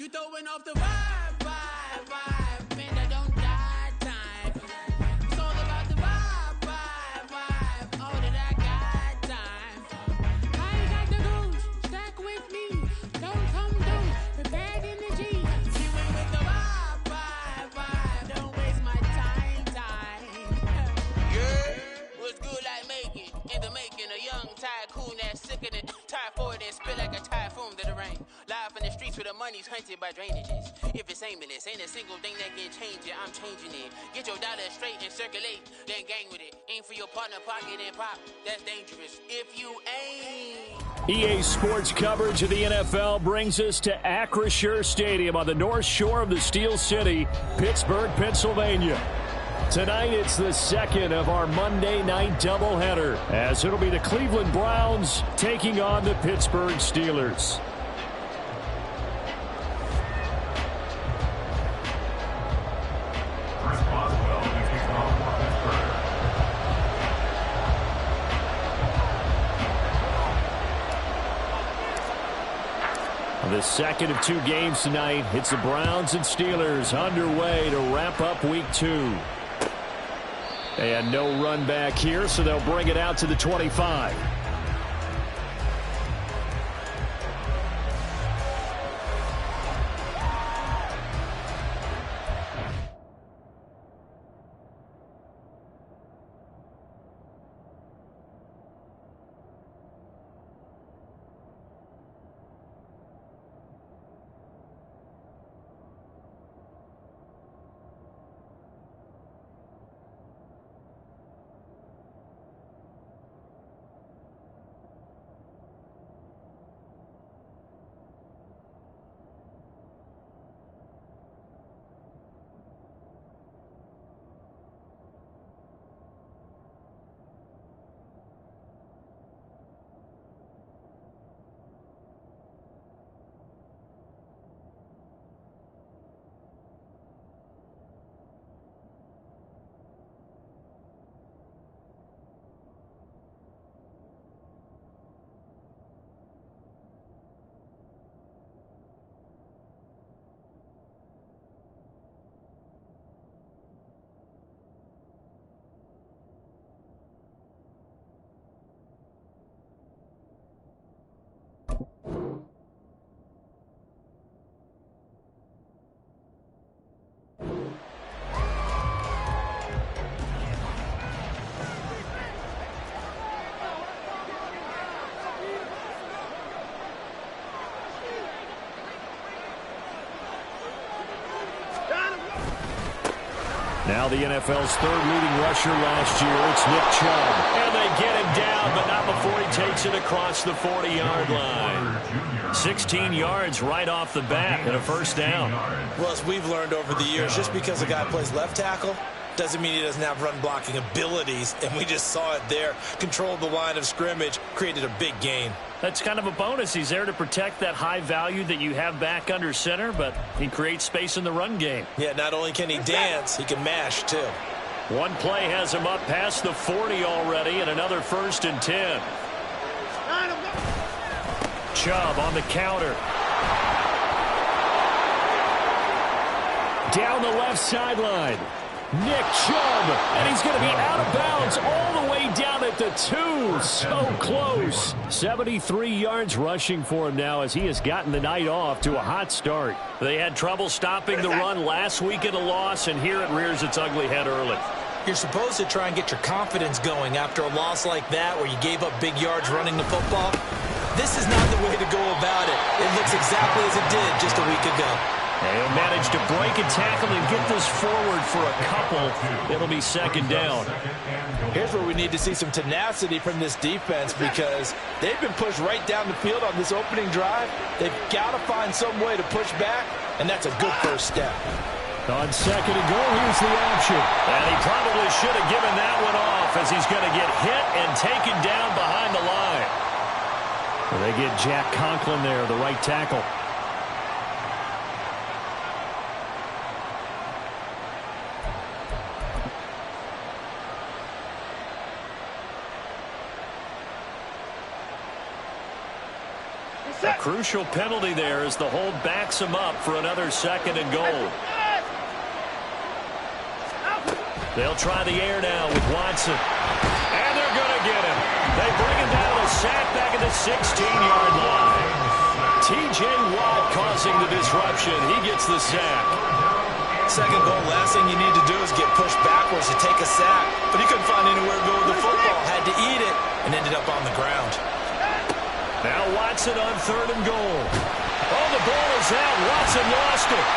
You throwing off the vibe, vibe, vibe. Man, that don't die time. It's all about the vibe, vibe, vibe. All that I got time. I ain't got the goose. Stack with me. Don't come through. We're bad energy. You ain't with the vibe, vibe, vibe. Don't waste my time. Yeah, what's good like making? In the making, a young tycoon that's sicker than typhoid and spit like a typhoon to the rain. Live in the streets where the money's hunted by drainages. If it's aimless, ain't a single thing that can change it. I'm changing it. Get your dollar straight and circulate, then gang with it. Aim for your partner, pocket and pop. That's dangerous. If you aim. EA Sports coverage of the NFL brings us to Acrisure Stadium on the north shore of the Steel City, Pittsburgh, Pennsylvania. Tonight, it's the second of our Monday night doubleheader, as it'll be the Cleveland Browns taking on the Pittsburgh Steelers. The second of two games tonight. It's the Browns and Steelers underway to wrap up week 2. And no run back here, so they'll bring it out to the 25. Now the NFL's third leading rusher last year, it's Nick Chubb. And they get him down, but not before he takes it across the 40-yard line. 16 yards right off the bat and a first down. Well, as we've learned over the years, just because a guy plays left tackle doesn't mean he doesn't have run-blocking abilities, and we just saw it there. Controlled the line of scrimmage, created a big gain. That's kind of a bonus. He's there to protect that high value that you have back under center, but he creates space in the run game. Yeah, not only can he dance, he can mash, too. One play has him up past the 40 already, and another 1st and 10. Chubb on the counter. Down the left sideline. Nick Chubb, and he's going to be out of bounds all the way down at the 2. So close. 73 yards rushing for him now as he has gotten the night off to a hot start. They had trouble stopping the run last week in a loss, and here it rears its ugly head early. You're supposed to try and get your confidence going after a loss like that where you gave up big yards running the football. This is not the way to go about it. It looks exactly as it did just a week ago. They'll manage to break a tackle and get this forward for a couple. It'll be 2nd down. Here's where we need to see some tenacity from this defense because they've been pushed right down the field on this opening drive. They've got to find some way to push back, and that's a good first step. On 2nd and goal, here's the option. And he probably should have given that one off as he's going to get hit and taken down behind the line. They get Jack Conklin there, the right tackle. A crucial penalty there as the hold backs him up for another 2nd and goal. They'll try the air now with Watson. And they're going to get him. They bring him down a sack back at the 16-yard line. T.J. Watt causing the disruption. He gets the sack. Second goal, last thing you need to do is get pushed backwards to take a sack. But he couldn't find anywhere to go with the football. Had to eat it and ended up on the ground. Now Watson on 3rd and goal. Oh, the ball is out. Watson lost it.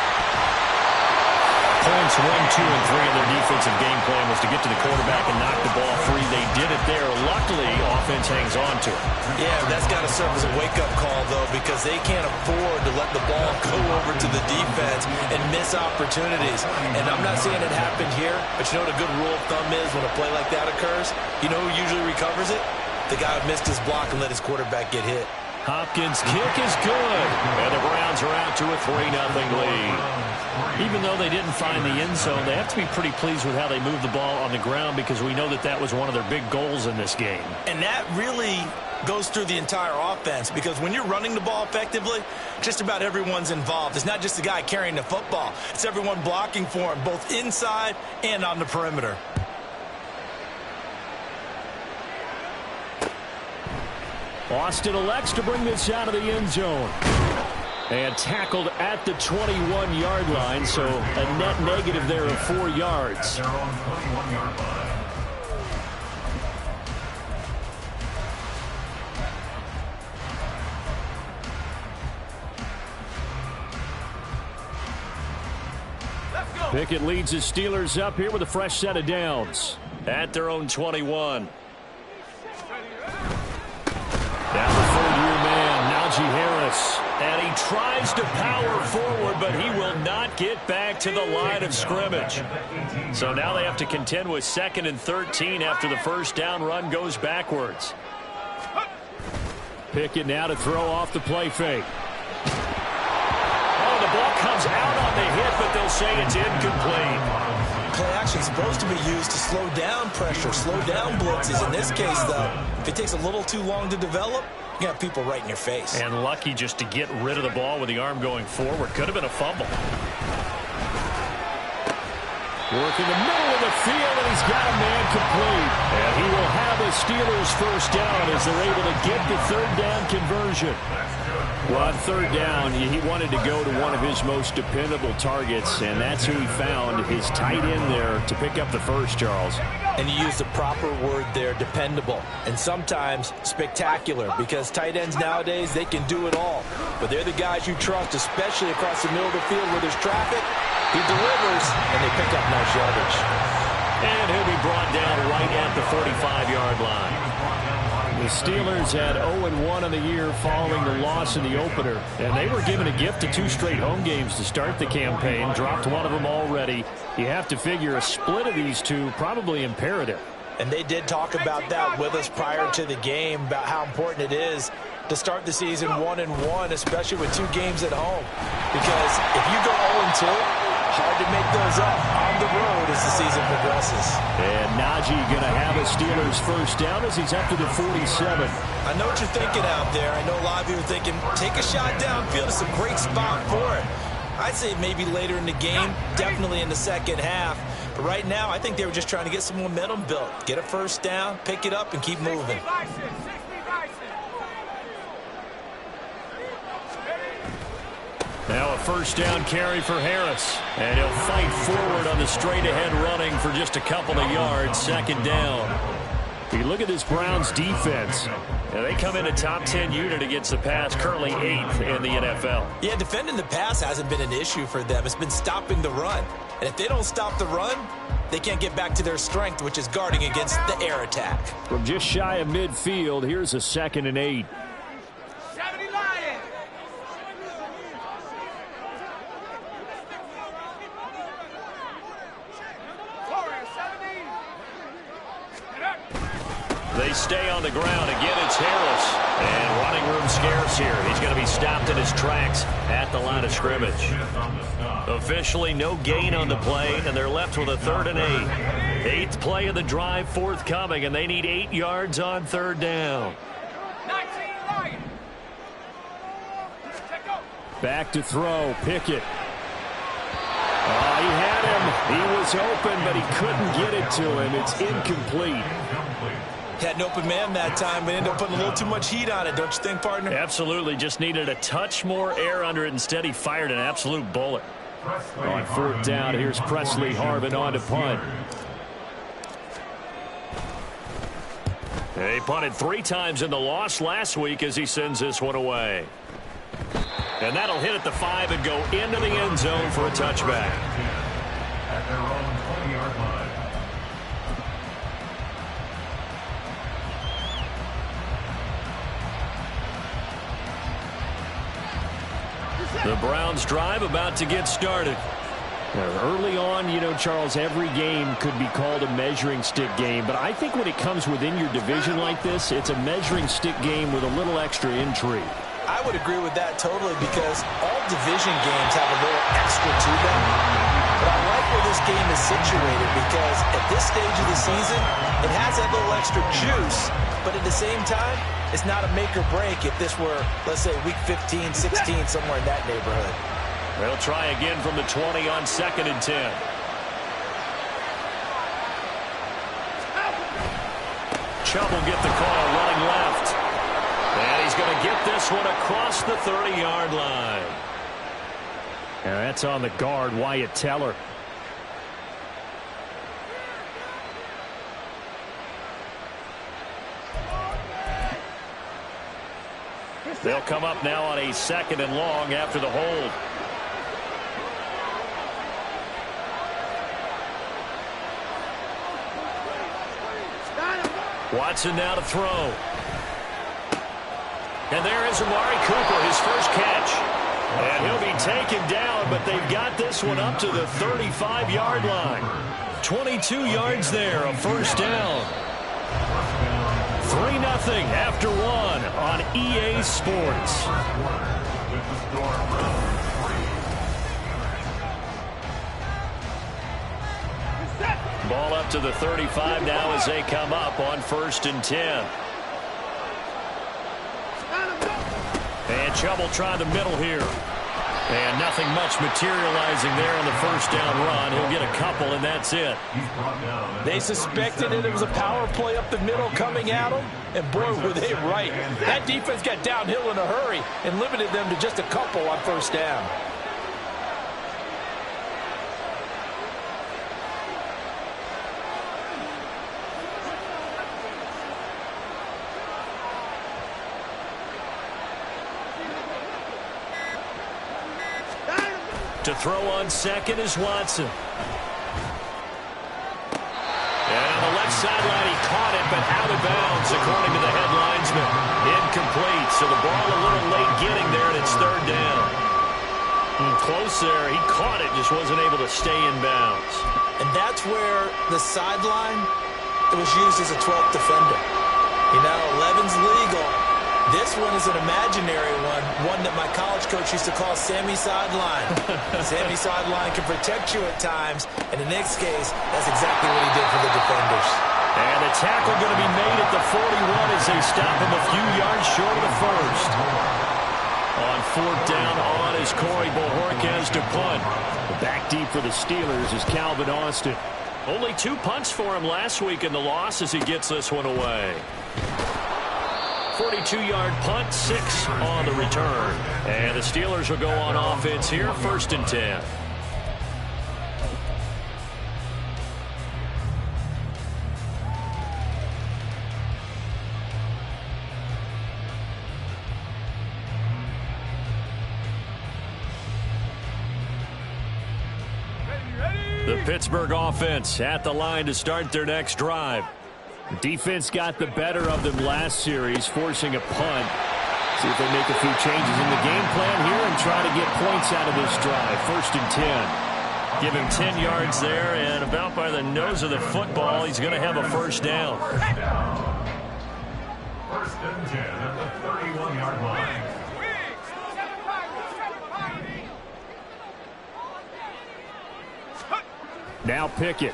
Points 1, 2, and 3 in their defensive game plan was to get to the quarterback and knock the ball free. They did it there. Luckily, offense hangs on to it. Yeah, that's got to serve as a wake-up call, though, because they can't afford to let the ball go over to the defense and miss opportunities. And I'm not saying it happened here, but you know what a good rule of thumb is when a play like that occurs? You know who usually recovers it? The guy who missed his block and let his quarterback get hit. Hopkins' kick is good. And the Browns are out to a 3-0 lead. Even though they didn't find the end zone, they have to be pretty pleased with how they moved the ball on the ground because we know that that was one of their big goals in this game. And that really goes through the entire offense because when you're running the ball effectively, just about everyone's involved. It's not just the guy carrying the football. It's everyone blocking for him, both inside and on the perimeter. Austin elects to bring this out of the end zone. And tackled at the 21-yard line, so a net negative there of 4 yards. Pickett leads his Steelers up here with a fresh set of downs at their own 21. Down the 3rd-year man, Najee Harris. And he tries to power forward, but he will not get back to the line of scrimmage. So now they have to contend with 2nd and 13 after the first down run goes backwards. Pickett now to throw off the play fake. Oh, the ball comes out on the hit, but they'll say it's incomplete. Play action is supposed to be used to slow down pressure, slow down blitzes. In this case, though, if it takes a little too long to develop, you got people right in your face. And lucky just to get rid of the ball with the arm going forward. Could have been a fumble. Work in the middle of the field, and he's got a man complete. And he will have a Steelers first down as they're able to get the 3rd down conversion. Well, on 3rd down, he wanted to go to one of his most dependable targets, and that's who he found, his tight end there, to pick up the first, Charles. And you use the proper word there, dependable, and sometimes spectacular, because tight ends nowadays, they can do it all. But they're the guys you trust, especially across the middle of the field where there's traffic. He delivers, and they pick up nice yardage. And he'll be brought down right at the 45-yard line. The Steelers had 0-1 on the year following the loss in the opener, and they were given a gift of 2 straight home games to start the campaign. Dropped one of them already. You have to figure a split of these two probably imperative. And they did talk about that with us prior to the game, about how important it is to start the season 1-1, especially with 2 games at home. Because if you go 0-2, hard to make those up on the road as the season progresses. And Najee going to have a Steelers first down as he's up to the 47. I know what you're thinking out there. I know a lot of you are thinking, take a shot downfield. It's a great spot for it. I'd say maybe later in the game, definitely in the second half. But right now, I think they were just trying to get some momentum built. Get a first down, pick it up, and keep moving. Now a first down carry for Harris. And he'll fight forward on the straight-ahead running for just a couple of yards. 2nd down. You look at this Browns defense. And they come in a top 10 unit against the pass, currently 8th in the NFL. Yeah, defending the pass hasn't been an issue for them. It's been stopping the run. And if they don't stop the run, they can't get back to their strength, which is guarding against the air attack. From just shy of midfield, here's a 2nd and 8. They stay on the ground. Again, it's Harris. And running room scarce here. He's going to be stopped in his tracks at the line of scrimmage. Officially no gain on the play, and they're left with a 3rd and 8. 8th play of the drive forthcoming, and they need 8 yards on 3rd down. Back to throw. Pickett. Oh, he had him. He was open, but he couldn't get it to him. It's incomplete. Had an open man that time, but ended up putting a little too much heat on it, don't you think, partner? Absolutely. Just needed a touch more air under it. Instead, he fired an absolute bullet. On fourth down, here's Presley Harvin on to punt. He punted 3 times in the loss last week as he sends this one away. And that'll hit at the 5 and go into the end zone for a touchback. At their own 20-yard line. The Browns drive about to get started. Early on, you know, Charles, every game could be called a measuring stick game. But I think when it comes within your division like this, it's a measuring stick game with a little extra intrigue. I would agree with that totally because all division games have a little extra to them. But I like where this game is situated because at this stage of the season, it has that little extra juice. But at the same time, it's not a make or break if this were, let's say, week 15, 16, somewhere in that neighborhood. They'll try again from the 20 on 2nd and 10. Chubb will get the call running left. And he's going to get this one across the 30-yard line. And that's on the guard, Wyatt Teller. They'll come up now on a 2nd and long after the hold. Watson now to throw. And there is Amari Cooper, his first catch. And he'll be taken down, but they've got this one up to the 35-yard line. 22 yards there, a first down. 3-0 after 1 on EA Sports. Ball up to the 35 now as they come up on 1st and 10. And Chubb will try the middle here. And nothing much materializing there on the first down run. He'll get a couple, and that's it. They suspected it was a power play up the middle coming at them, and boy, were they right. That defense got downhill in a hurry and limited them to just a couple on first down. To throw on 2nd is Watson. And on the left sideline, he caught it, but out of bounds, according to the head linesman. Incomplete, so the ball a little late getting there, and it's 3rd down. Close there. He caught it, just wasn't able to stay in bounds. And that's where the sideline, it was used as a 12th defender. You know, 11's legal. This one is an imaginary one that my college coach used to call Sammy Sideline. Sammy Sideline can protect you at times, and in this case, that's exactly what he did for the defenders. And the tackle going to be made at the 41 as they stop him a few yards short of the first. On 4th down on is Corey Bojorquez to punt. Back deep for the Steelers is Calvin Austin. Only 2 punts for him last week in the loss as he gets this one away. 42-yard punt, 6 on the return. And the Steelers will go on offense here, 1st and 10. The Pittsburgh offense at the line to start their next drive. Defense got the better of them last series, forcing a punt. See if they make a few changes in the game plan here and try to get points out of this drive. 1st and 10. Give him 10 yards there, and about by the nose of the football, he's going to have a first down. 1st and 10 at the 31-yard line. Now Pickett.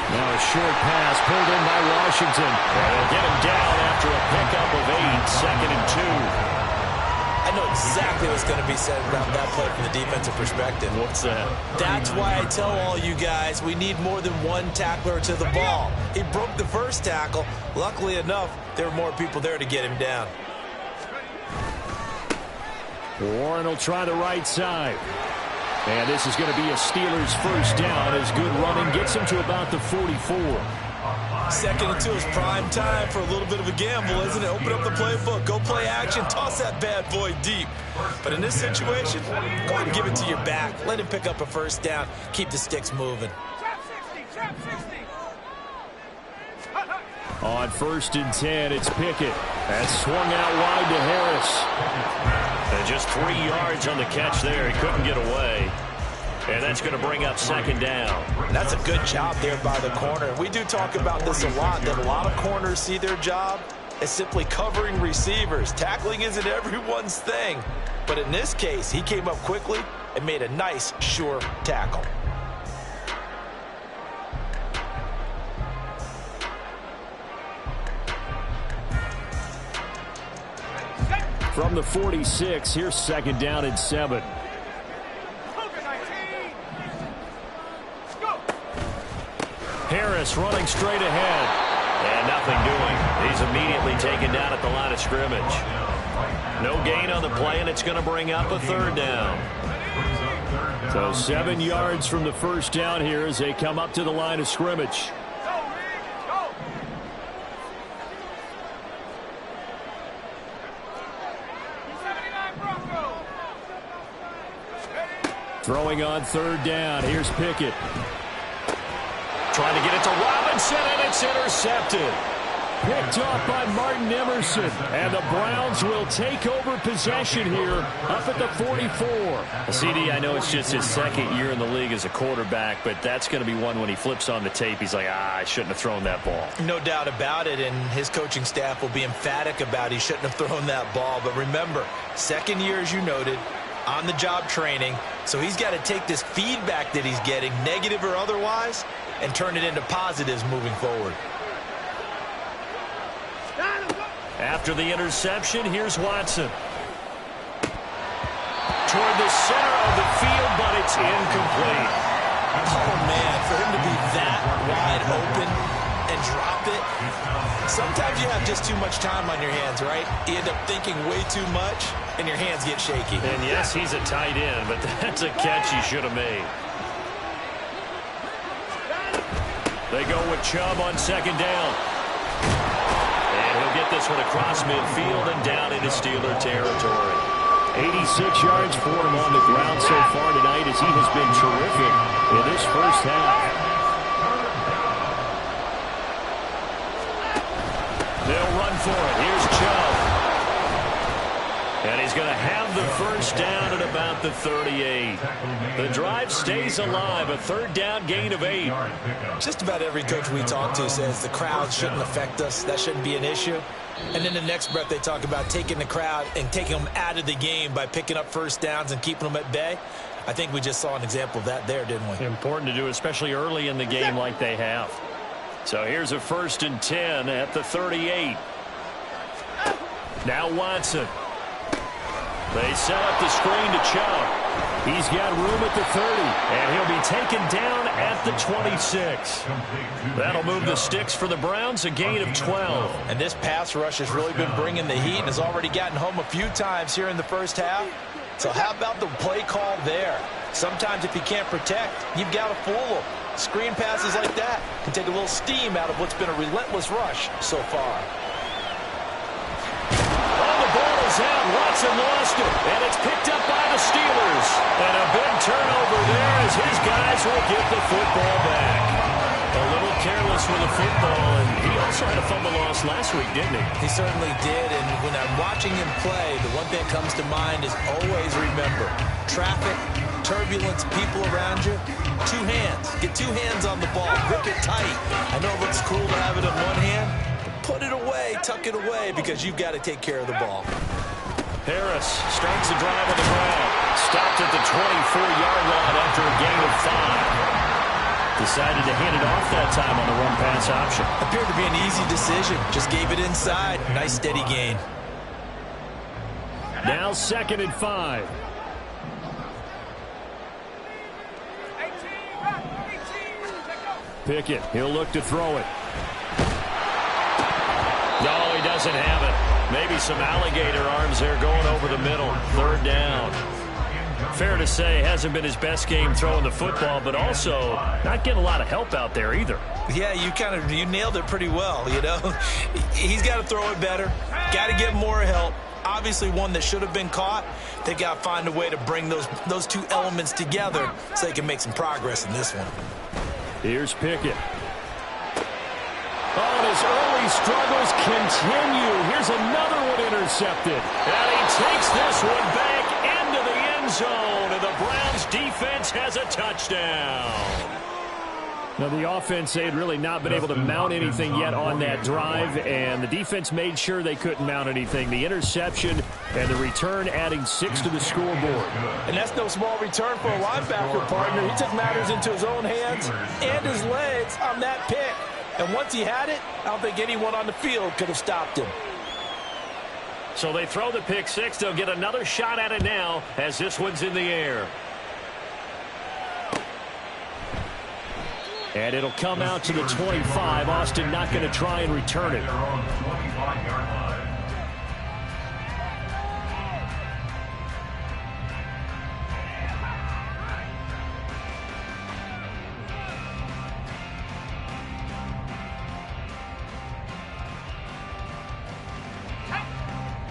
Now a short pass pulled in by Washington. They'll get him down after a pickup of 8, 2nd and 2. I know exactly what's going to be said about that play from the defensive perspective. What's that? That's why I tell all you guys we need more than one tackler to the ball. He broke the first tackle. Luckily enough, there were more people there to get him down. Warren will try the right side. And this is going to be a Steelers first down as good running gets him to about the 44. 2nd and 2 is prime time for a little bit of a gamble, isn't it? Open up the playbook, go play action, toss that bad boy deep. But in this situation, go ahead and give it to your back. Let him pick up a first down. Keep the sticks moving. On 1st and 10, it's Pickett. That's swung out wide to Harris. And just 3 yards on the catch there. He couldn't get away. And that's going to bring up 2nd down. That's a good job there by the corner. We do talk about this a lot, that a lot of corners see their job as simply covering receivers. Tackling isn't everyone's thing. But in this case, he came up quickly and made a nice, sure tackle. From the 46, here's 2nd down and 7. Harris running straight ahead. And nothing doing. He's immediately taken down at the line of scrimmage. No gain on the play, and it's going to bring up a 3rd down. So 7 yards from the first down here as they come up to the line of scrimmage. Throwing on 3rd down. Here's Pickett. Trying to get it to Robinson, and it's intercepted. Picked off by Martin Emerson. And the Browns will take over possession here up at the 44. CD, I know it's just his 2nd year in the league as a quarterback, but that's going to be one when he flips on the tape. He's like, I shouldn't have thrown that ball. No doubt about it, and his coaching staff will be emphatic about he shouldn't have thrown that ball. But remember, 2nd year, as you noted, on-the-job training, so he's got to take this feedback that he's getting, negative or otherwise, and turn it into positives moving forward. After the interception, here's Watson. Toward the center of the field, but it's incomplete. Oh, man, for him to be that wide open and drop it. Sometimes you have just too much time on your hands, right? You end up thinking way too much, and your hands get shaky. And yes, he's a tight end, but that's a catch he should have made. They go with Chubb on 2nd down. And he'll get this one across midfield and down into Steeler territory. 86 yards for him on the ground so far tonight as he has been terrific in this first half. They'll run for it. Here's Chubb. And he's going to have the first down at about the 38. The drive stays alive. A 3rd down gain of 8. Just about every coach we talk to says the crowd shouldn't affect us. That shouldn't be an issue. And then the next breath they talk about taking the crowd and taking them out of the game by picking up first downs and keeping them at bay. I think we just saw an example of that there, didn't we? Important to do, especially early in the game like they have. So here's a 1st and 10 at the 38. Now Watson. They set up the screen to Chubb. He's got room at the 30, and he'll be taken down at the 26. That'll move the sticks for the Browns, a gain of 12. And this pass rush has really been bringing the heat and has already gotten home a few times here in the first half. So how about the play call there? Sometimes if you can't protect, you've got to fool them. Screen passes like that can take a little steam out of what's been a relentless rush so far. Out. Watson lost it, and it's picked up by the Steelers. And a big turnover there as his guys will get the football back. A little careless with the football, and he also had a fumble loss last week, didn't he? He certainly did, and when I'm watching him play, the one thing that comes to mind is always remember, traffic, turbulence, people around you, 2 hands. Get 2 hands on the ball, grip it tight. I know it looks cool to have it in one hand. Put it away, tuck it away, because you've got to take care of the ball. Harris starts the drive on the ground. Stopped at the 24-yard line after a gain of 5. Decided to hand it off that time on the run-pass option. Appeared to be an easy decision. Just gave it inside. Nice, steady gain. Now 2nd and 5. Pickett, he'll look to throw it. No, he doesn't have it. Maybe some alligator arms there going over the middle. 3rd down. Fair to say, hasn't been his best game throwing the football, but also not getting a lot of help out there either. Yeah, you nailed it pretty well, you know. He's got to throw it better. Got to get more help. Obviously one that should have been caught. They got to find a way to bring those two elements together so they can make some progress in this one. Here's Pickett. Oh, and his early struggles continue. Here's another one intercepted. And he takes this one back into the end zone, and the Browns defense has a touchdown. Now, the offense, they had really not been able to mount anything yet on that drive, and the defense made sure they couldn't mount anything. The interception and the return adding 6 to the scoreboard. And that's no small return for a linebacker, partner. He took matters into his own hands and his legs on that pick. And once he had it, I don't think anyone on the field could have stopped him. So they throw the pick 6. They'll get another shot at it now as this one's in the air. And it'll come out to the 25. Austin not going to try and return it.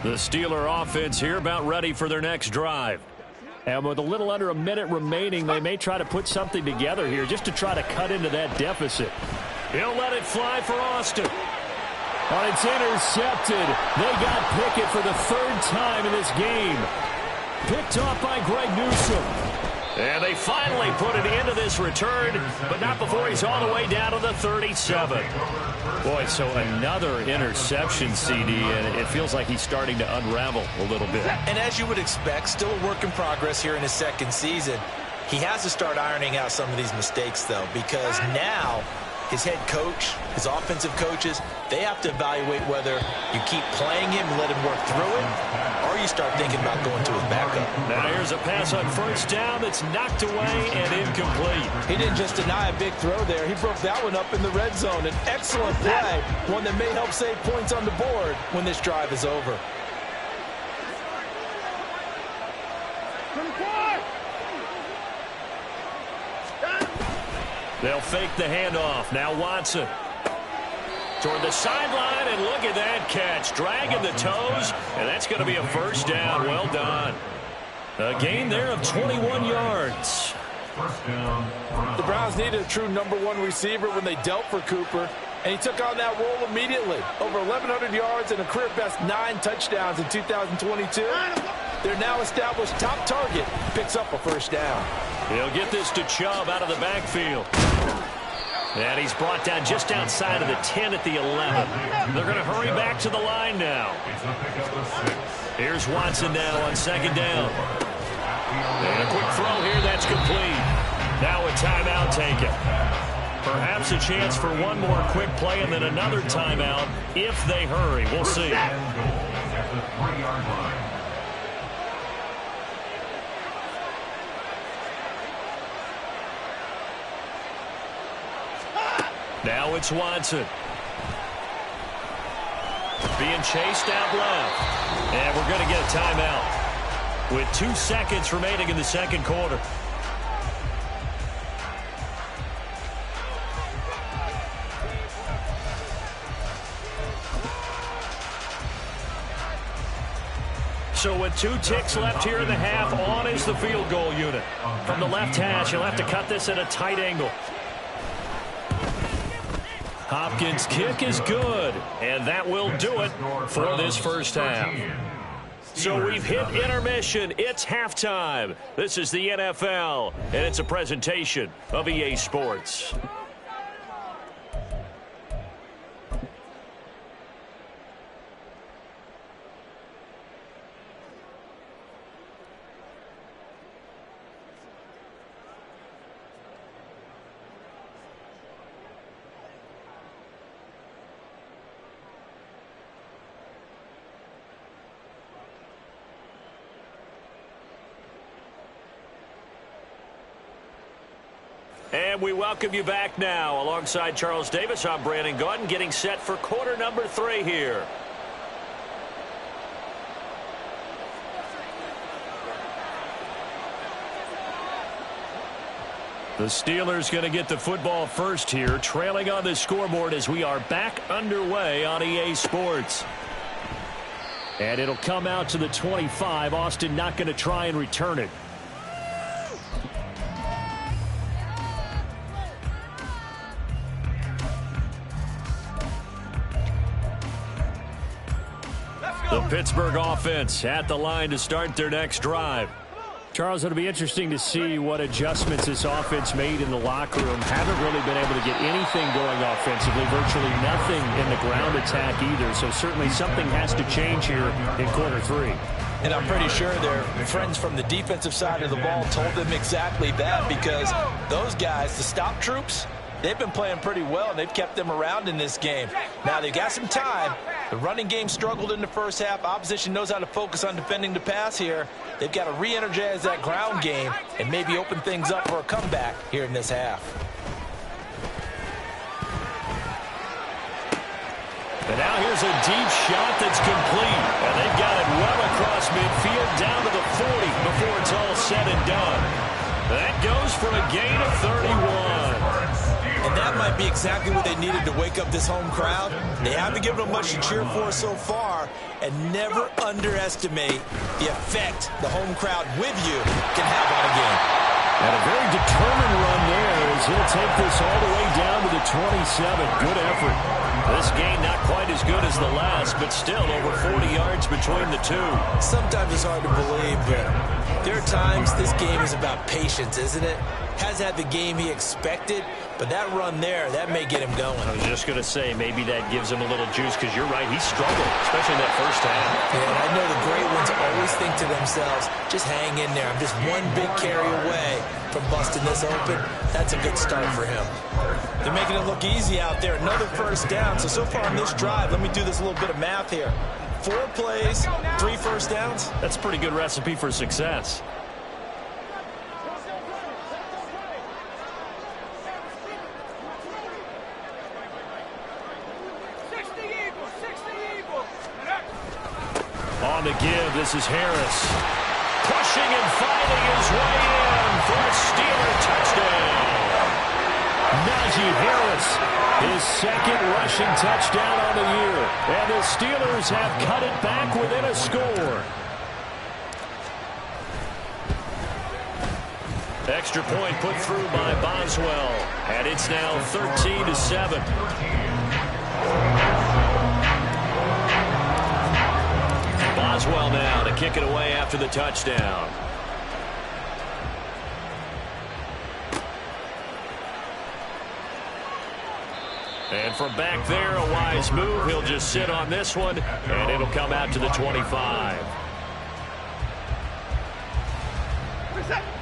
The Steeler offense here about ready for their next drive. And with a little under a minute remaining, they may try to put something together here just to try to cut into that deficit. He'll let it fly for Austin. Oh, it's intercepted. They got Pickett for the 3rd time in this game. Picked off by Greg Newsome. And they finally put an end to this return, but not before he's all the way down to the 37. Boy, so another interception, CD, and it feels like he's starting to unravel a little bit. And as you would expect, still a work in progress here in his 2nd season. He has to start ironing out some of these mistakes, though, because now his head coach, his offensive coaches, they have to evaluate whether you keep playing him and let him work through it, or you start thinking about going to his backup. Now here's a pass on 1st down that's knocked away and incomplete. He didn't just deny a big throw there. He broke that one up in the red zone. An excellent play, one that may help save points on the board when this drive is over. They'll fake the handoff. Now Watson toward the sideline, and look at that catch. Dragging the toes, and that's going to be a 1st down. Well done. A gain there of 21 yards. The Browns needed a true #1 receiver when they dealt for Cooper, and he took on that role immediately. Over 1,100 yards and a career-best 9 touchdowns in 2022. Their now established top target picks up a 1st down. He'll get this to Chubb out of the backfield. And he's brought down just outside of the 10 at the 11. They're going to hurry back to the line now. Here's Watson now on 2nd down. And a quick throw here, that's complete. Now a timeout taken. Perhaps a chance for one more quick play and then another timeout if they hurry. We'll see. Now it's Watson. Being chased out left. And we're going to get a timeout with 2 seconds remaining in the 2nd quarter. So with 2 ticks left here in the half, on is the field goal unit. From the left hash, he'll have to cut this at a tight angle. Hopkins' kick is good, and that will do it for this 1st half. So we've hit intermission. It's halftime. This is the NFL, and it's a presentation of EA Sports. And we welcome you back now. Alongside Charles Davis, I'm Brandon Gaudin, getting set for quarter number 3 here. The Steelers going to get the football first here, trailing on the scoreboard as we are back underway on EA Sports. And it'll come out to the 25. Austin not going to try and return it. The Pittsburgh offense at the line to start their next drive. Charles, it'll be interesting to see what adjustments this offense made in the locker room. Haven't really been able to get anything going offensively, virtually nothing in the ground attack either. So certainly something has to change here in quarter 3. And I'm pretty sure their friends from the defensive side of the ball told them exactly that, because those guys, the stop troops, they've been playing pretty well, and they've kept them around in this game. Now, they've got some time. The running game struggled in the first half. Opposition knows how to focus on defending the pass here. They've got to re-energize that ground game and maybe open things up for a comeback here in this half. And now here's a deep shot that's complete. And they've got it well across midfield down to the 40 before it's all said and done. That goes for a gain of 31. And that might be exactly what they needed to wake up this home crowd. They haven't given them much to cheer for so far, and never underestimate the effect the home crowd with you can have on a game. And a very determined run there as he'll take this all the way down to the 27. Good effort. This game not quite as good as the last, but still over 40 yards between the two. Sometimes it's hard to believe, but there are times this game is about patience, isn't it? Has had the game he expected, but that run there, that may get him going. I was just going to say, maybe that gives him a little juice, because you're right, he struggled, especially in that first half. Yeah, and I know the great ones always think to themselves, just hang in there. I'm just one big carry away from busting this open. That's a good start for him. They're making it look easy out there. Another first down. So far on this drive, let me do this little bit of math here. 4 plays, 3 first downs. That's a pretty good recipe for success. On the give, this is Harris. Pushing and fighting his way in for a Steeler touchdown. Najee Harris, his second rushing touchdown on the year. And the Steelers have cut it back within a score. Extra point put through by Boswell. And it's now 13-7. Boswell now to kick it away after the touchdown. And from back there, a wise move. He'll just sit on this one, and it'll come out to the 25.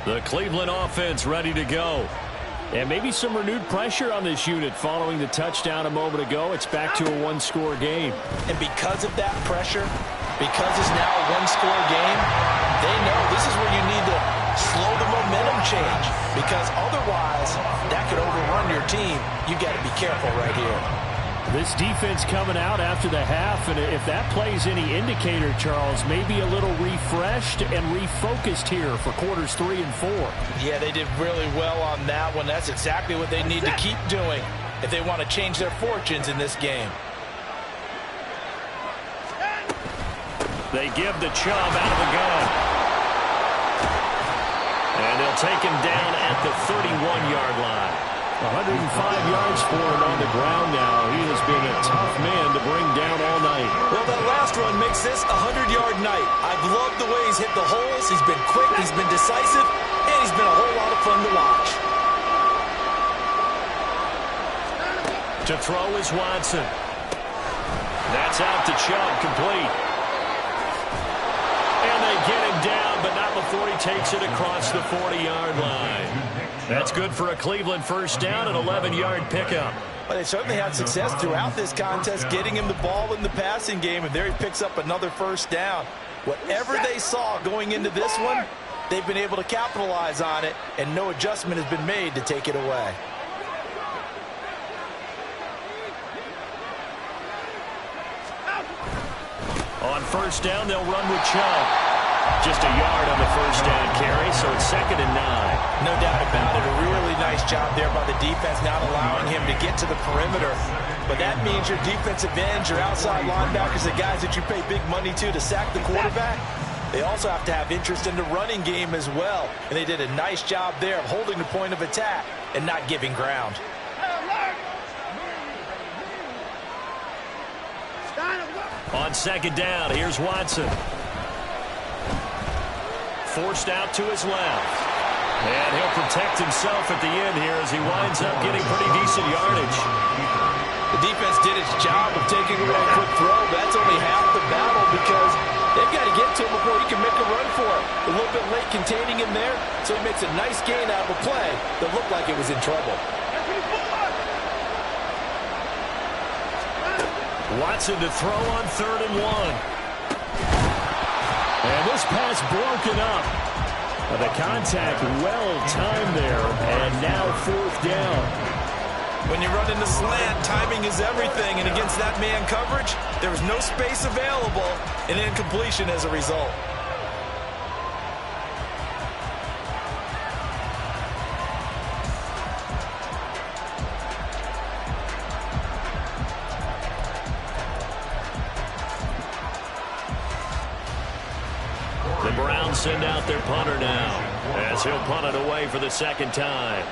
The Cleveland offense ready to go. And maybe some renewed pressure on this unit following the touchdown a moment ago. It's back to a 1-score game. And because of that pressure, because it's now a 1-score game, they know this is where you need to slow the momentum change, because otherwise that could overrun your team. You got to be careful right here. This defense coming out after the half, and if that plays any indicator, Charles, maybe a little refreshed and refocused here for quarters 3 and 4. Yeah, they did really well on that one. That's exactly what they need to keep doing if they want to change their fortunes in this game. They give the Chubb out of the gun. And they'll take him down at the 31-yard line. 105 yards for him on the ground now. He has been a tough man to bring down all night. Well, that last run makes this a 100-yard night. I've loved the way he's hit the holes. He's been quick, he's been decisive, and he's been a whole lot of fun to watch. To throw is Watson. That's out to Chubb, complete. And they get him down, but not before he takes it across the 40-yard line. That's good for a Cleveland first down, an 11-yard pickup. But they certainly had success throughout this contest, getting him the ball in the passing game, and there he picks up another first down. Whatever they saw going into this one, they've been able to capitalize on it, and no adjustment has been made to take it away. On first down, they'll run with Chubb. Just a yard on the first down carry, so it's 2nd and 9. No doubt about it. A really nice job there by the defense, not allowing him to get to the perimeter. But that means your defensive ends, your outside linebackers, the guys that you pay big money to sack the quarterback, they also have to have interest in the running game as well. And they did a nice job there of holding the point of attack and not giving ground. On 2nd down, here's Watson. Forced out to his left. And he'll protect himself at the end here as he winds up getting pretty decent yardage. The defense did its job of taking away a quick throw, but that's only half the battle because they've got to get to him before he can make a run for it. A little bit late containing him there, so he makes a nice gain out of a play that looked like it was in trouble. Watson to throw on 3rd and 1. And this pass broken up. The contact well timed there, and now 4th down. When you run in the slant, timing is everything, and against that man coverage, there was no space available, and incompletion as a result. The Browns send out their punter now, as he'll punt it away for the 2nd time.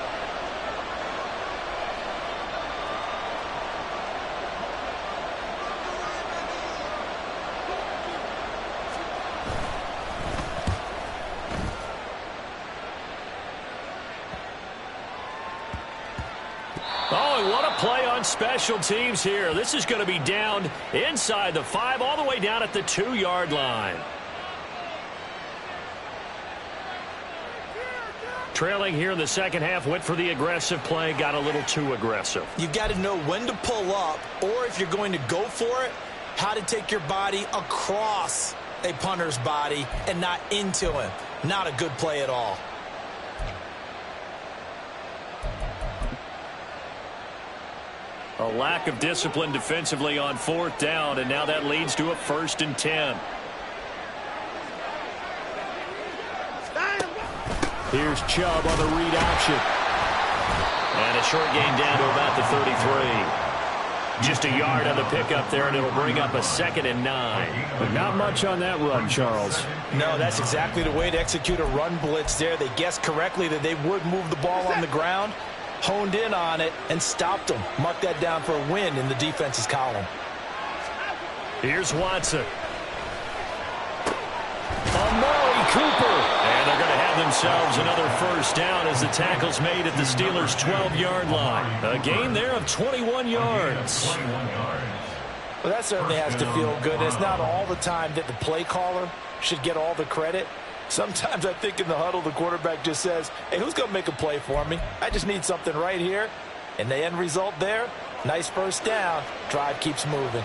Oh, and what a play on special teams here. This is going to be down inside the 5, all the way down at the 2-yard line. Trailing here in the 2nd half, went for the aggressive play, got a little too aggressive. You've got to know when to pull up, or if you're going to go for it, how to take your body across a punter's body and not into him. Not a good play at all. A lack of discipline defensively on 4th down, and now that leads to a 1st and 10. Here's Chubb on the read option. And a short gain down to about the 33. Just a yard on the pickup there, and it'll bring up a 2nd and 9. But not much on that run, Charles. No, that's exactly the way to execute a run blitz there. They guessed correctly that they would move the ball on the ground, honed in on it, and stopped them. Mark that down for a win in the defense's column. Here's Watson. Amari Cooper. And they're going to have themselves another 1st down as the tackle's made at the Steelers' 12-yard line. A gain there of 21 yards. Well, that certainly has to feel good. It's not all the time that the play caller should get all the credit. Sometimes I think in the huddle, the quarterback just says, hey, who's going to make a play for me? I just need something right here. And the end result there, nice 1st down. Drive keeps moving.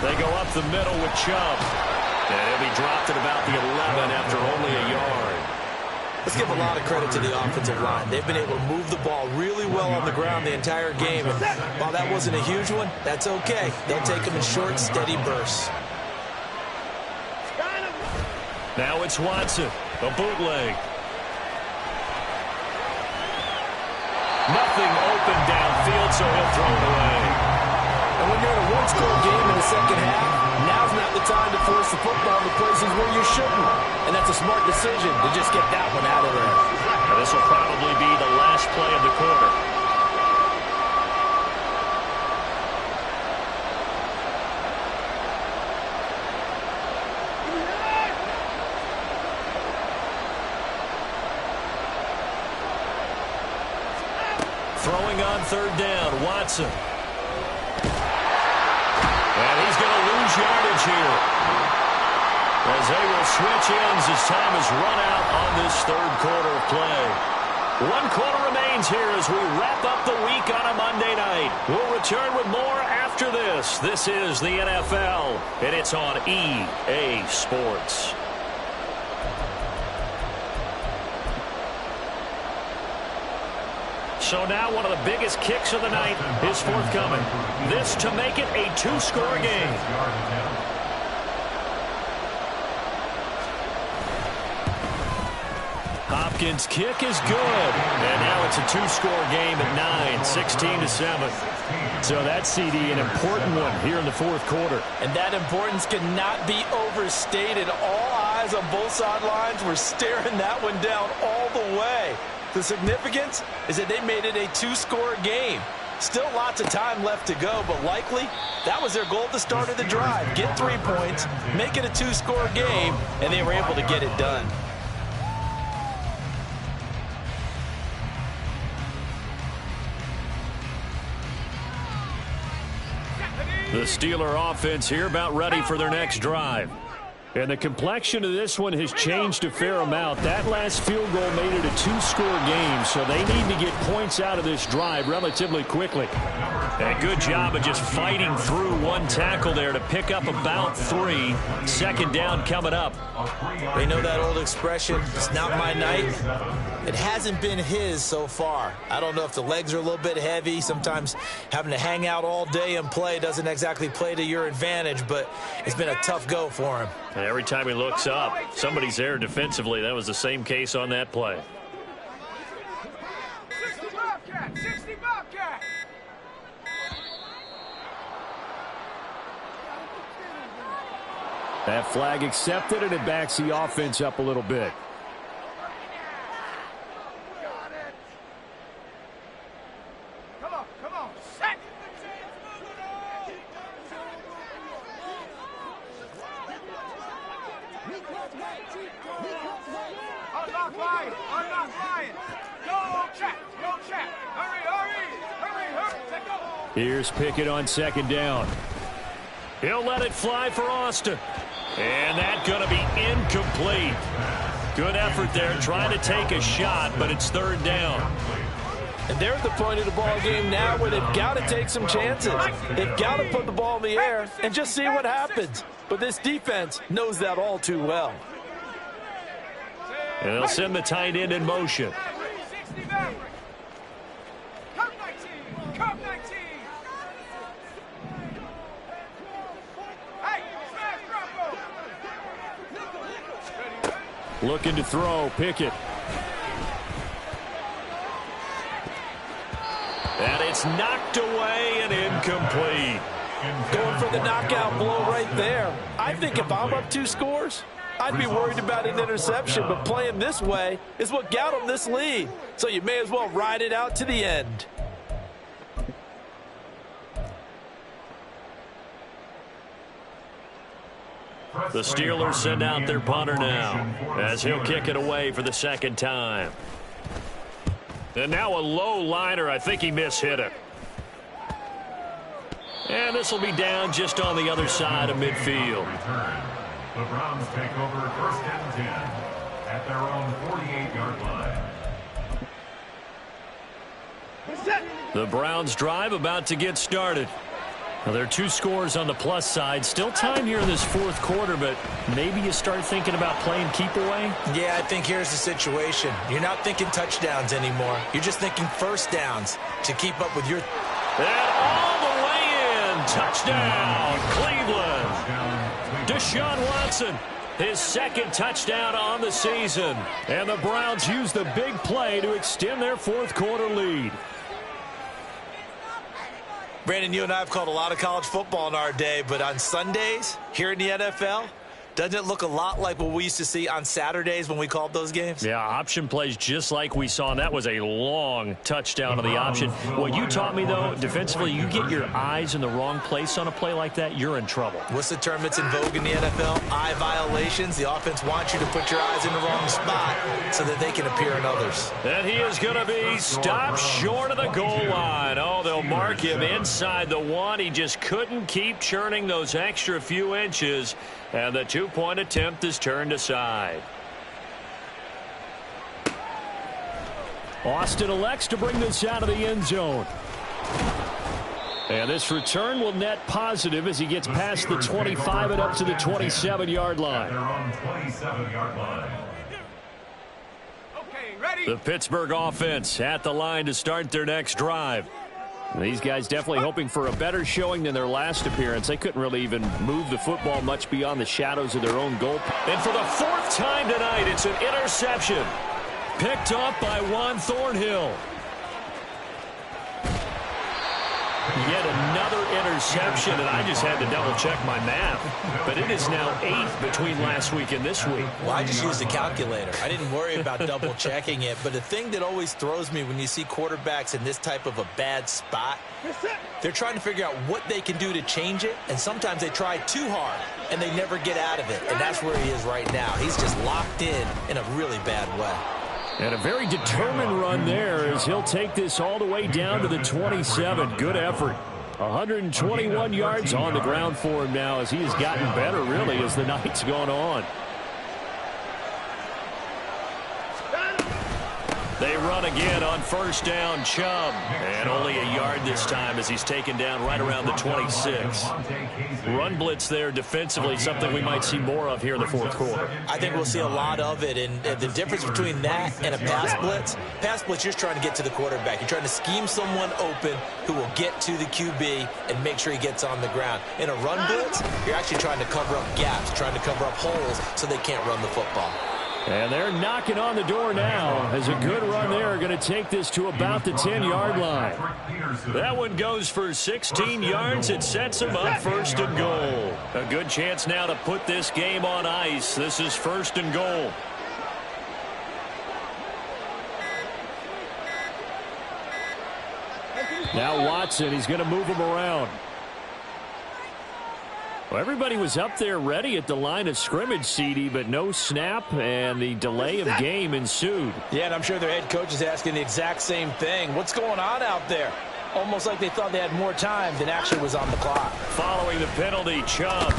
They go up the middle with Chubb. And he'll be dropped at about the 11 after only a yard. Let's give a lot of credit to the offensive line. They've been able to move the ball really well on the ground the entire game. And while that wasn't a huge one, that's okay. They'll take them in short, steady bursts. Now it's Watson, a bootleg. Nothing open downfield, so he'll throw it away. And when you're in a one-score game in the 2nd half, now's not the time to force the football to places where you shouldn't. And that's a smart decision to just get that one out of there. And this will probably be the last play of the quarter. Throwing on 3rd down, Watson. And he's going to lose yardage here, as they will switch ends as time has run out on this 3rd quarter of play. 1 quarter remains things here as we wrap up the week on a Monday night. We'll return with more after this. This is the NFL, and it's on EA Sports. So now one of the biggest kicks of the night is forthcoming. This to make it a two-score game. Hopkins' kick is good. And now it's a two-score game at 9, 16-7. So that CD, an important one here in the fourth quarter. And that importance cannot be overstated. All eyes on both sidelines were staring that one down all the way. The significance is that they made it a two-score game. Still lots of time left to go, but likely that was their goal at the start of the drive. Get 3 points, make it a two-score game, and they were able to get it done. The Steeler offense here about ready for their next drive. And the complexion of this one has changed a fair amount. That last field goal made it a two-score game, so they need to get points out of this drive relatively quickly. And good job of just fighting through one tackle there to pick up about 3. Second down coming up. They know that old expression, it's not my night. It hasn't been his so far. I don't know if the legs are a little bit heavy. Sometimes having to hang out all day and play doesn't exactly play to your advantage, but it's been a tough go for him. And every time he looks up, somebody's there defensively. That was the same case on that play. 60 Bobcat! 60 Bobcat! That flag accepted, and it backs the offense up a little bit. Come on, set! Unlock Ryan! Go check! Hurry! Let go! Here's Pickett on second down. He'll let it fly for Austin. And that's going to be incomplete. Good effort there, trying to take a shot, but it's third down. And they're at the point of the ball game now where they've got to take some chances. They've got to put the ball in the air and just see what happens. But this defense knows that all too well. And they'll send the tight end in motion. 60 Maverick! Come 19! Hey, smash Bravo! Looking to throw, Pickett. And it's knocked away and incomplete. Going for the knockout blow right there. I think if I'm up 2 scores, I'd be worried about an interception, but playing this way is what got them this lead. So you may as well ride it out to the end. The Steelers send out their punter now as he'll kick it away for the second time. And now a low liner. I think he mishit it. And this will be down just on the other side of midfield. The Browns take over first and 10 at their own 48-yard line. The Browns drive about to get started. Well, there are 2 scores on the plus side. Still time here in this fourth quarter, but maybe you start thinking about playing keep away? Yeah, I think here's the situation. You're not thinking touchdowns anymore. You're just thinking first downs to keep up with your... And all the way in. Touchdown, Cleveland. Deshaun Watson, his second touchdown on the season. And the Browns use the big play to extend their fourth quarter lead. Brandon, you and I have called a lot of college football in our day, but on Sundays here in the NFL, doesn't it look a lot like what we used to see on Saturdays when we called those games? Yeah, option plays just like we saw, and that was a long touchdown of the option. What you taught me, though, defensively, you get your eyes in the wrong place on a play like that, you're in trouble. What's the term that's in vogue in the NFL? Eye violations. The offense wants you to put your eyes in the wrong spot so that they can appear in others. And he is going to be stopped short of the goal line. Oh, they'll mark him inside the 1. He just couldn't keep churning those extra few inches. And the 2-point attempt is turned aside. Austin elects to bring this out of the end zone. And this return will net positive as he gets past the 25 and up to the 27-yard line. Their own 27-yard line. The Pittsburgh offense at the line to start their next drive. These guys definitely hoping for a better showing than their last appearance. They couldn't really even move the football much beyond the shadows of their own goal. And for the fourth time tonight, it's an interception. Picked up by Juan Thornhill. Yet another interception, and I just had to double-check my math. But it is now 8 between last week and this week. Well, I just used a calculator. I didn't worry about double-checking it. But the thing that always throws me when you see quarterbacks in this type of a bad spot, they're trying to figure out what they can do to change it, and sometimes they try too hard, and they never get out of it. And that's where he is right now. He's just locked in a really bad way. And a very determined run there as he'll take this all the way down to the 27. Good effort. 121 yards on the ground for him now as he has gotten better, really, as the night's gone on. They run again on first down, Chubb. And only a yard this time as he's taken down right around the 26. Run blitz there defensively, something we might see more of here in the fourth quarter. I think we'll see a lot of it, and the difference between that and a pass blitz, you're just trying to get to the quarterback. You're trying to scheme someone open who will get to the QB and make sure he gets on the ground. In a run blitz, you're actually trying to cover up gaps, trying to cover up holes so they can't run the football. And they're knocking on the door now as a good run there. Going to take this to about the 10-yard line. That one goes for 16 yards. It sets them up first and goal. A good chance now to put this game on ice. This is first and goal. Now Watson, he's going to move him around. Well, everybody was up there ready at the line of scrimmage, CD, but no snap, and the delay of game ensued. Yeah, and I'm sure their head coach is asking the exact same thing. What's going on out there? Almost like they thought they had more time than actually was on the clock. Following the penalty, Chubb.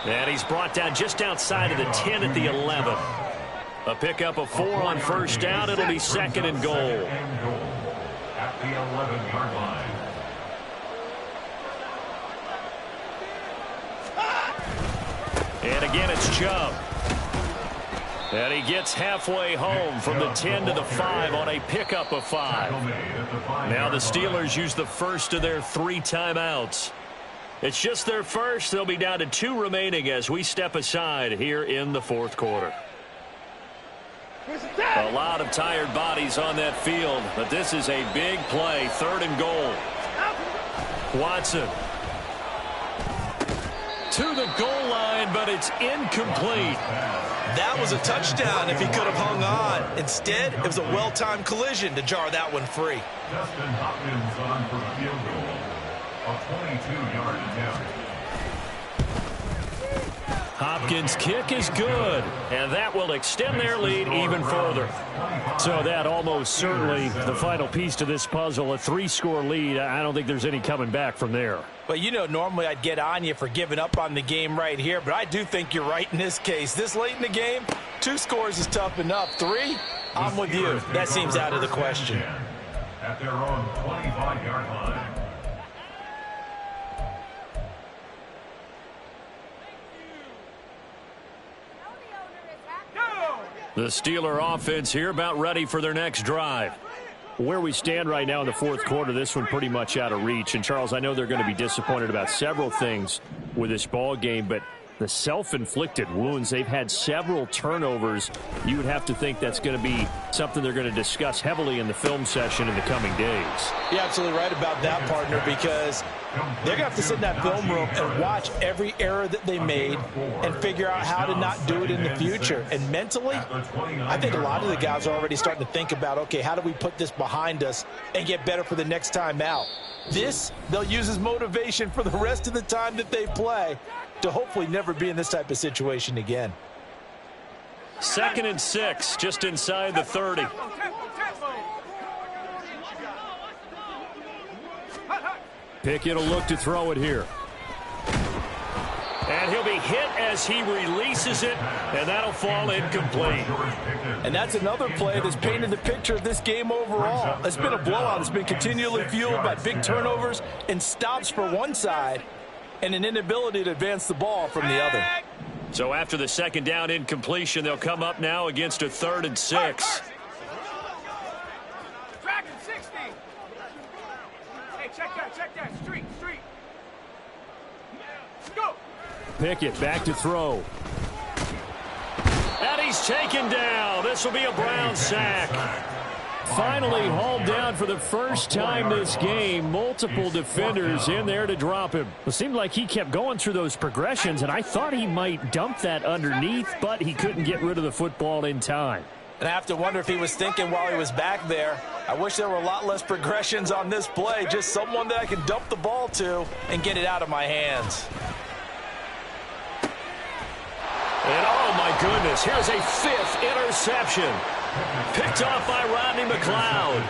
And he's brought down just outside of the 10 at the 11. A pickup of 4 on first down. It'll be second and goal. At the 11-yard line. And again, it's Chubb. And he gets halfway home from the 10 to the 5 on a pickup of 5. Now the Steelers use the first of their 3 timeouts. It's just their first. They'll be down to 2 remaining as we step aside here in the fourth quarter. A lot of tired bodies on that field, but this is a big play. Third and goal. Watson. To the goal line, but it's incomplete. That was a touchdown if he could have hung on. Instead, it was a well-timed collision to jar that one free. Justin Hopkins on for a field goal. A 22-yard attempt. Hopkins' kick is good, and that will extend their lead even further. So that almost certainly the final piece to this puzzle, a 3-score lead. I don't think there's any coming back from there. But, you know, normally I'd get on you for giving up on the game right here, but I do think you're right in this case. This late in the game, 2 scores is tough enough. 3, I'm with you. That seems out of the question. At their own 25-yard line. The Steeler offense here about ready for their next drive. Where we stand right now in the fourth quarter, this one pretty much out of reach. And, Charles, I know they're going to be disappointed about several things with this ball game, but the self-inflicted wounds, they've had several turnovers. You would have to think that's going to be something they're going to discuss heavily in the film session in the coming days. You're absolutely right about that, partner, because they're going to have to sit in that film room and watch every error that they made and figure out how to not do it in the future. And mentally, I think a lot of the guys are already starting to think about, okay, how do we put this behind us and get better for the next time out? This, they'll use as motivation for the rest of the time that they play to hopefully never be in this type of situation again. 2nd and 6, just inside the 30. Pickett will look to throw it here. And he'll be hit as he releases it, and that'll fall incomplete. And that's another play that's painted the picture of this game overall. It's been a blowout. It's been continually fueled by big turnovers and stops for one side and an inability to advance the ball from the other. So after the second down incompletion, they'll come up now against a 3rd and 6. Tracking 60. Hey, check that. Street. Go. Pickett back to throw. And he's taken down. This will be a Brown sack. Finally hauled down for the first time this game. Multiple defenders in there to drop him. It seemed like he kept going through those progressions, and I thought he might dump that underneath, but he couldn't get rid of the football in time. And I have to wonder if he was thinking while he was back there, I wish there were a lot less progressions on this play. Just someone that I can dump the ball to and get it out of my hands. And oh my goodness, here's a 5th interception. Picked off by Rodney McLeod.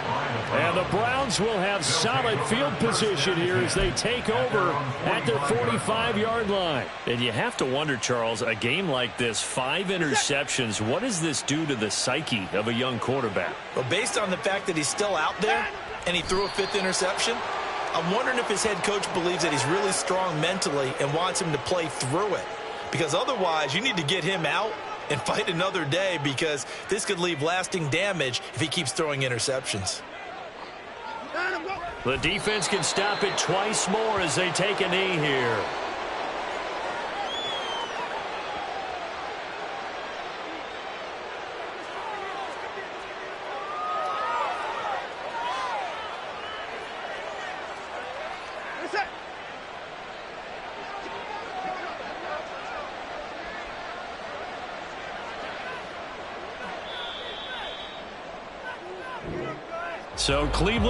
And the Browns will have solid field position here as they take over at their 45-yard line. And you have to wonder, Charles, a game like this, 5 interceptions, what does this do to the psyche of a young quarterback? Well, based on the fact that he's still out there and he threw a 5th interception, I'm wondering if his head coach believes that he's really strong mentally and wants him to play through it. Because otherwise, you need to get him out and fight another day, because this could leave lasting damage if he keeps throwing interceptions. The defense can stop it twice more as they take a knee here. So Cleveland